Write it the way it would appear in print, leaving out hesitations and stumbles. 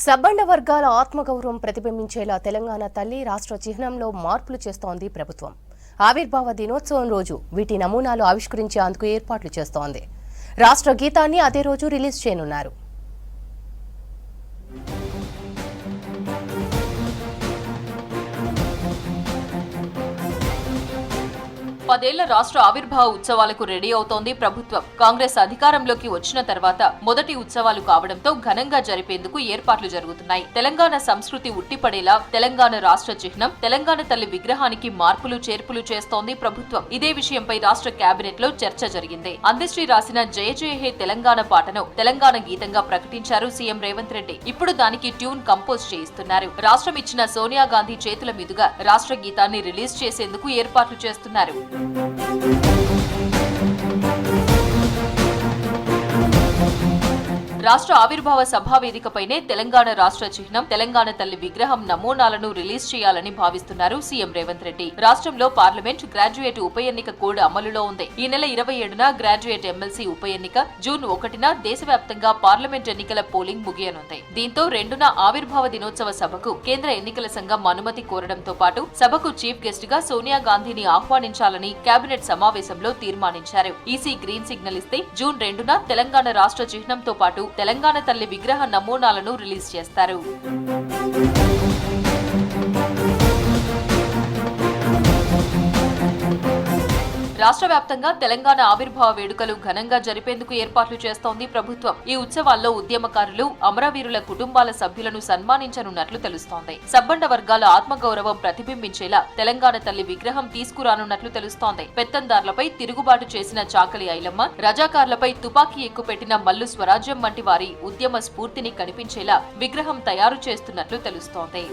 సబ్బండ వర్గాల ఆత్మగౌరవం ప్రతిబింబించేలా తెలంగాణ తల్లి రాష్ట్ర చిహ్నంలో మార్పులు చేస్తోంది ప్రభుత్వం. ఆవిర్భావ దినోత్సవం రోజు వీటి నమూనాలు ఆవిష్కరించేందుకు ఏర్పాట్లు చేస్తోంది. రాష్ట్ర గీతాన్ని అదే రోజు రిలీజ్ చేయనున్నారు. పదేళ్ల రాష్ట్ర ఆవిర్భావ ఉత్సవాలకు రెడీ అవుతోంది ప్రభుత్వం. కాంగ్రెస్ అధికారంలోకి వచ్చిన తర్వాత మొదటి ఉత్సవాలు కావడంతో ఘనంగా జరిపేందుకు ఏర్పాట్లు జరుగుతున్నాయి. తెలంగాణ సంస్కృతి ఉట్టిపడేలా తెలంగాణ రాష్ట్ర చిహ్నం, తెలంగాణ తల్లి విగ్రహానికి మార్పులు చేర్పులు చేస్తోంది ప్రభుత్వం. ఇదే విషయంపై రాష్ట్ర కేబినెట్ లో చర్చ జరిగింది. అందశ్రీ రాసిన జయ జయ హే తెలంగాణ పాటను తెలంగాణ గీతంగా ప్రకటించారు సీఎం రేవంత్ రెడ్డి. ఇప్పుడు దానికి ట్యూన్ కంపోజ్ చేయిస్తున్నారు. రాష్ట్రం ఇచ్చిన సోనియా గాంధీ చేతుల మీదుగా రాష్ట్ర గీతాన్ని రిలీజ్ చేసేందుకు ఏర్పాట్లు చేస్తున్నారు. రాష్ట్ర ఆవిర్భావ సభా వేదికపైనే తెలంగాణ రాష్ట్ర చిహ్నం, తెలంగాణ తల్లి విగ్రహం నమూనాలను రిలీజ్ చేయాలని భావిస్తున్నారు సీఎం రేవంత్ రెడ్డి. రాష్ట్రంలో పార్లమెంట్, గ్రాడ్యుయేట్ ఉప ఎన్నిక కోడ్ అమలులో ఉంది. ఈ నెల 27న గ్రాడ్యుయేట్ ఎమ్మెల్సీ ఉప ఎన్నిక, జూన్ 1న దేశవ్యాప్తంగా పార్లమెంట్ ఎన్నికల పోలింగ్ ముగియనుంది. దీంతో 2న ఆవిర్భావ దినోత్సవ సభకు కేంద్ర ఎన్నికల సంఘం అనుమతి కోరడంతో పాటు సభకు చీఫ్ గెస్ట్ గా సోనియా గాంధీని ఆహ్వానించాలని కేబినెట్ సమావేశంలో తీర్మానించారు. ఈసీ గ్రీన్ సిగ్నల్ ఇస్తే జూన్ 2న తెలంగాణ రాష్ట్ర చిహ్నంతో పాటు తెలంగాణ తల్లి విగ్రహ నమూనాలను రిలీజ్ చేస్తారు. రాష్ట్ర వ్యాప్తంగా తెలంగాణ ఆవిర్భావ వేడుకలు ఘనంగా జరిపేందుకు ఏర్పాట్లు చేస్తోంది ప్రభుత్వం. ఈ ఉత్సవాల్లో ఉద్యమకారులు, అమరవీరుల కుటుంబాల సభ్యులను సన్మానించనున్నట్లు తెలుస్తోంది. సబ్బండ వర్గాల ఆత్మగౌరవం ప్రతిబింబించేలా తెలంగాణ తల్లి విగ్రహం తీసుకురానున్నట్లు తెలుస్తోంది. పెత్తందార్లపై తిరుగుబాటు చేసిన చాకలి ఐలమ్మ, రజాకార్లపై తుపాకీ ఎక్కుపెట్టిన మల్లు స్వరాజ్యం వంటి వారి ఉద్యమ స్ఫూర్తిని కనిపించేలా విగ్రహం తయారు చేస్తున్నట్లు తెలుస్తోంది.